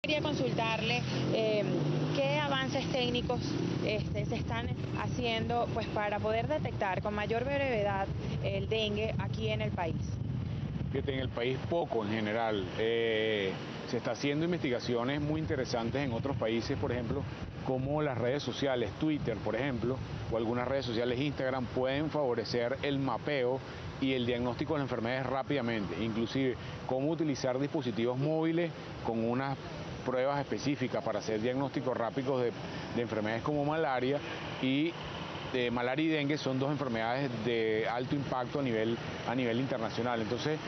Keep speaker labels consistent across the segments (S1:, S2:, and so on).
S1: Quería consultarle qué avances técnicos se están haciendo pues para poder detectar con mayor brevedad el dengue aquí en el país.
S2: Fíjate, en el país poco en general. Se está haciendo investigaciones muy interesantes en otros países, por ejemplo, como las redes sociales, Twitter, por ejemplo, o algunas redes sociales, Instagram, pueden favorecer el mapeo y el diagnóstico de las enfermedades rápidamente, inclusive cómo utilizar dispositivos móviles con unas pruebas específicas para hacer diagnósticos rápidos de enfermedades como malaria y malaria y dengue son dos enfermedades de alto impacto a nivel internacional. Entonces,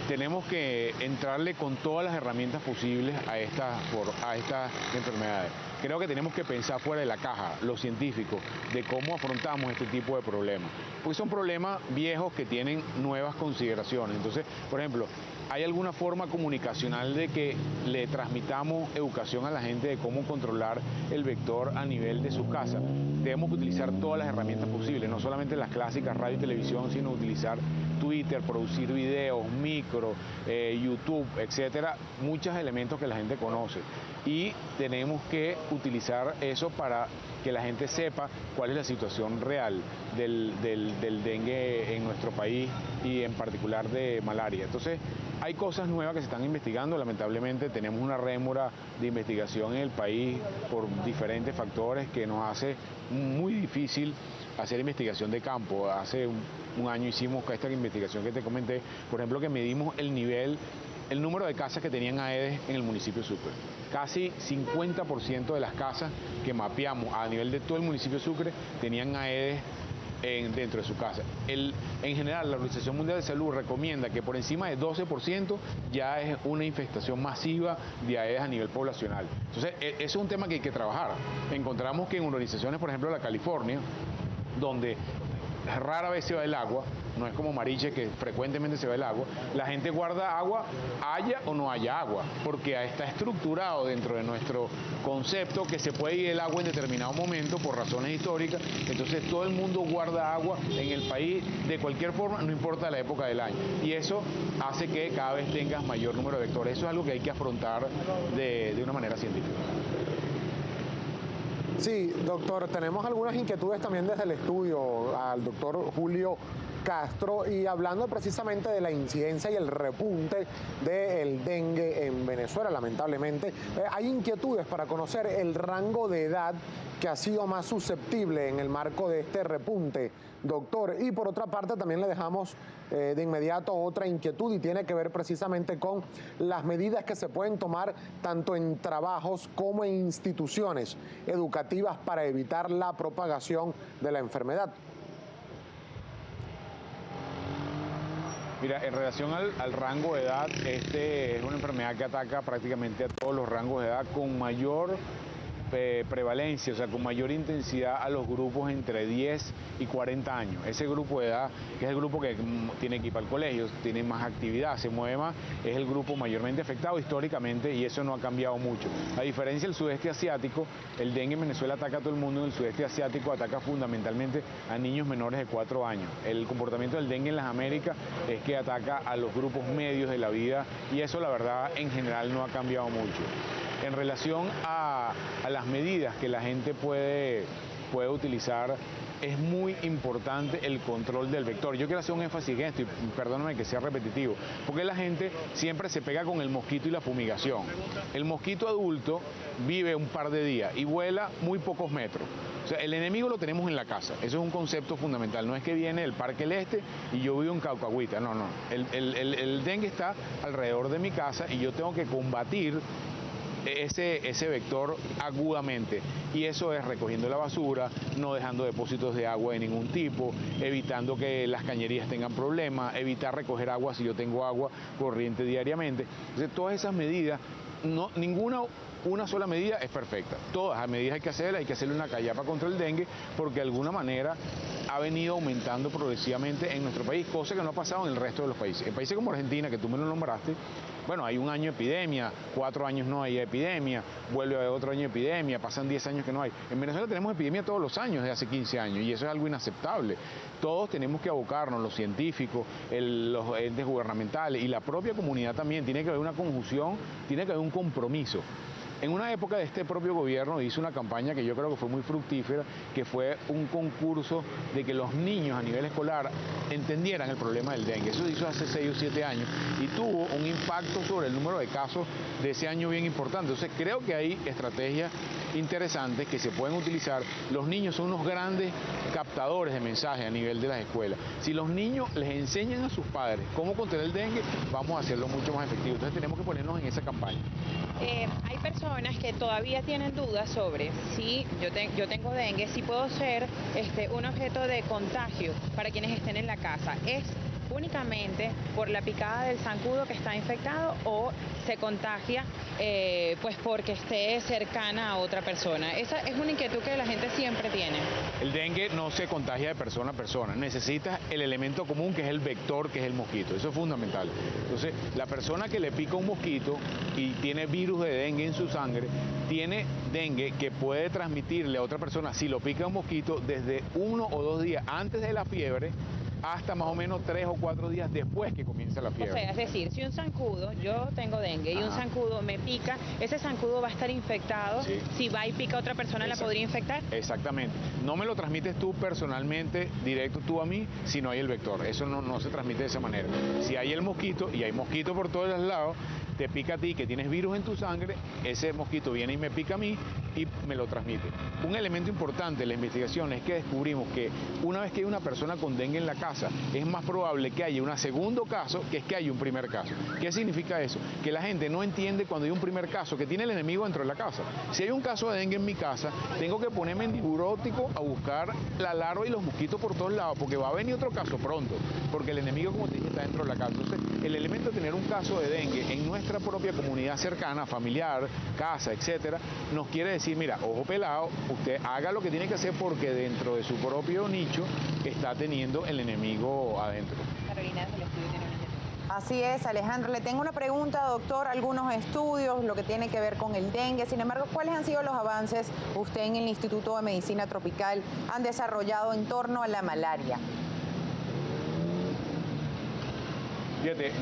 S2: tenemos que entrarle con todas las herramientas posibles a estas enfermedades. Creo que tenemos que pensar fuera de la caja, los científicos, de cómo afrontamos este tipo de problemas. Porque son problemas viejos que tienen nuevas consideraciones. Entonces, por ejemplo, ¿hay alguna forma comunicacional de que le transmitamos educación a la gente de cómo controlar el vector a nivel de sus casas? Debemos utilizar todas las herramientas posibles, no solamente las clásicas, radio y televisión, sino utilizar Twitter, producir videos, micro, YouTube, etcétera, muchos elementos que la gente conoce. Y tenemos que utilizar eso para que la gente sepa cuál es la situación real del dengue en nuestro país y en particular de malaria. Entonces, hay cosas nuevas que se están investigando. Lamentablemente tenemos una rémora de investigación en el país por diferentes factores que nos hace muy difícil hacer investigación de campo. Hace un año hicimos esta investigación que te comenté, por ejemplo, que medimos el número de casas que tenían AEDES en el municipio de Sucre. Casi 50% de las casas que mapeamos a nivel de todo el municipio de Sucre tenían AEDES dentro de su casa. En general, la Organización Mundial de Salud recomienda que por encima de 12% ya es una infestación masiva de AEDES a nivel poblacional. Entonces, eso es un tema que hay que trabajar. Encontramos que en organizaciones, por ejemplo, la California, donde rara vez se va el agua, no es como Mariche que frecuentemente se va el agua, la gente guarda agua, haya o no haya agua, porque está estructurado dentro de nuestro concepto que se puede ir el agua en determinado momento por razones históricas. Entonces todo el mundo guarda agua en el país de cualquier forma, no importa la época del año, y eso hace que cada vez tengas mayor número de vectores. Eso es algo que hay que afrontar de una manera científica.
S3: Sí, doctor, tenemos algunas inquietudes también desde el estudio al doctor Julio Castro, y hablando precisamente de la incidencia y el repunte del dengue en Venezuela, lamentablemente, hay inquietudes para conocer el rango de edad que ha sido más susceptible en el marco de este repunte, doctor. Y por otra parte también le dejamos de inmediato otra inquietud, y tiene que ver precisamente con las medidas que se pueden tomar tanto en trabajos como en instituciones educativas para evitar la propagación de la enfermedad.
S2: Mira, en relación al rango de edad, es una enfermedad que ataca prácticamente a todos los rangos de edad con mayor prevalencia, o sea, con mayor intensidad a los grupos entre 10 y 40 años. Ese grupo de edad, que es el grupo que tiene que ir al colegio, tiene más actividad, se mueve más, es el grupo mayormente afectado históricamente, y eso no ha cambiado mucho. A diferencia del sudeste asiático, el dengue en Venezuela ataca a todo el mundo, en el sudeste asiático ataca fundamentalmente a niños menores de 4 años. El comportamiento del dengue en las Américas es que ataca a los grupos medios de la vida, y eso la verdad en general no ha cambiado mucho. En relación a las medidas que la gente puede utilizar, es muy importante el control del vector. Yo quiero hacer un énfasis en esto, y perdóname que sea repetitivo, porque la gente siempre se pega con el mosquito y la fumigación. El mosquito adulto vive un par de días y vuela muy pocos metros. O sea, el enemigo lo tenemos en la casa. Eso es un concepto fundamental. No es que viene del Parque El Este y yo vivo en Caucahuita. No. El dengue está alrededor de mi casa y yo tengo que combatir ese vector agudamente, y eso es recogiendo la basura, no dejando depósitos de agua de ningún tipo, evitando que las cañerías tengan problemas, evitar recoger agua si yo tengo agua corriente diariamente. Entonces, todas esas medidas, una sola medida es perfecta. Todas las medidas hay que hacerle una callapa contra el dengue, porque de alguna manera ha venido aumentando progresivamente en nuestro país, cosa que no ha pasado en el resto de los países. En países como Argentina, que tú me lo nombraste, bueno, hay un año de epidemia, 4 años no hay epidemia, vuelve a haber otro año de epidemia, pasan 10 años que no hay. En Venezuela tenemos epidemia todos los años, desde hace 15 años, y eso es algo inaceptable. Todos tenemos que abocarnos, los científicos, los entes gubernamentales y la propia comunidad también. Tiene que haber una conjunción, tiene que haber un compromiso. En una época de este propio gobierno hizo una campaña que yo creo que fue muy fructífera, que fue un concurso de que los niños a nivel escolar entendieran el problema del dengue. Eso se hizo hace 6 o 7 años y tuvo un impacto sobre el número de casos de ese año bien importante. Entonces creo que hay estrategias interesantes que se pueden utilizar. Los niños son unos grandes captadores de mensajes a nivel de las escuelas. Si los niños les enseñan a sus padres cómo contener el dengue, vamos a hacerlo mucho más efectivo. Entonces tenemos que ponernos en esa campaña.
S1: Hay personas que todavía tienen dudas sobre si yo tengo dengue, si puedo ser un objeto de contagio para quienes estén en la casa. ¿Es únicamente por la picada del zancudo que está infectado o se contagia pues porque esté cercana a otra persona? Esa es una inquietud que la gente siempre tiene.
S2: El dengue no se contagia de persona a persona, necesitas el elemento común que es el vector, que es el mosquito, eso es fundamental. Entonces, la persona que le pica un mosquito y tiene virus de dengue en su sangre, tiene dengue que puede transmitirle a otra persona, si lo pica un mosquito, desde 1 o 2 días antes de la fiebre, hasta más o menos 3 o 4 días después que comienza la fiebre.
S1: O sea, es decir, si un zancudo, yo tengo dengue y un zancudo me pica, ese zancudo va a estar infectado. Sí. Si va y pica a otra persona, ¿la podría infectar?
S2: Exactamente. No me lo transmites tú personalmente, directo tú a mí, si no hay el vector. Eso no se transmite de esa manera. Si hay el mosquito, y hay mosquito por todos los lados, te pica a ti, que tienes virus en tu sangre, ese mosquito viene y me pica a mí y me lo transmite. Un elemento importante de la investigación es que descubrimos que una vez que hay una persona con dengue en la casa, es más probable que haya un segundo caso que es que haya un primer caso. ¿Qué significa eso? Que la gente no entiende cuando hay un primer caso, que tiene el enemigo dentro de la casa. Si hay un caso de dengue en mi casa, tengo que ponerme en diurótico a buscar la larva y los mosquitos por todos lados, porque va a venir otro caso pronto, porque el enemigo, como te dije, está dentro de la casa. Entonces, el elemento de tener un caso de dengue en nuestra propia comunidad cercana, familiar, casa, etcétera, nos quiere decir, mira, ojo pelado, usted haga lo que tiene que hacer porque dentro de su propio nicho está teniendo el enemigo adentro.
S1: Carolina, del estudio tiene una inquietud.
S4: Así es, Alejandro. Le tengo una pregunta, doctor. Algunos estudios, lo que tiene que ver con el dengue. Sin embargo, ¿cuáles han sido los avances usted en el Instituto de Medicina Tropical han desarrollado en torno a la malaria?
S2: Fíjate,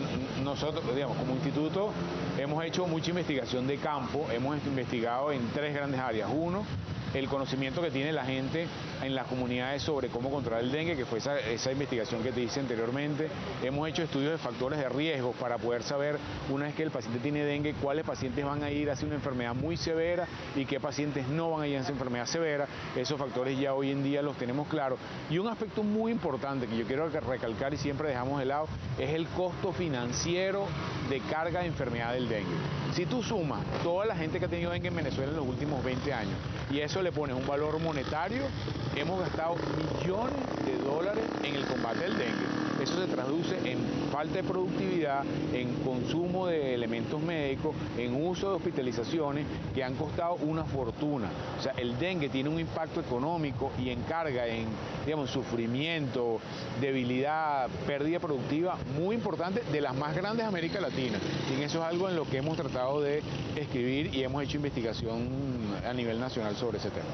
S2: nosotros, digamos, como instituto hemos hecho mucha investigación de campo, hemos investigado en 3 grandes áreas. Uno, el conocimiento que tiene la gente en las comunidades sobre cómo controlar el dengue, que fue esa investigación que te hice anteriormente. Hemos hecho estudios de factores de riesgo para poder saber, una vez que el paciente tiene dengue, cuáles pacientes van a ir hacia una enfermedad muy severa y qué pacientes no van a ir a esa enfermedad severa. Esos factores ya hoy en día los tenemos claros. Y un aspecto muy importante que yo quiero recalcar y siempre dejamos de lado es el costo financiero de carga de enfermedad del dengue. Si tú sumas toda la gente que ha tenido dengue en Venezuela en los últimos 20 años y eso le pones un valor monetario, hemos gastado millones de dólares en el combate del dengue. Eso se traduce en falta de productividad, en consumo de elementos médicos, en uso de hospitalizaciones que han costado una fortuna. O sea, el dengue tiene un impacto económico y en carga, en, digamos, sufrimiento, debilidad, pérdida productiva muy importante, de las más grandes de América Latina. Y eso es algo en lo que hemos tratado de escribir y hemos hecho investigación a nivel nacional sobre ese tema.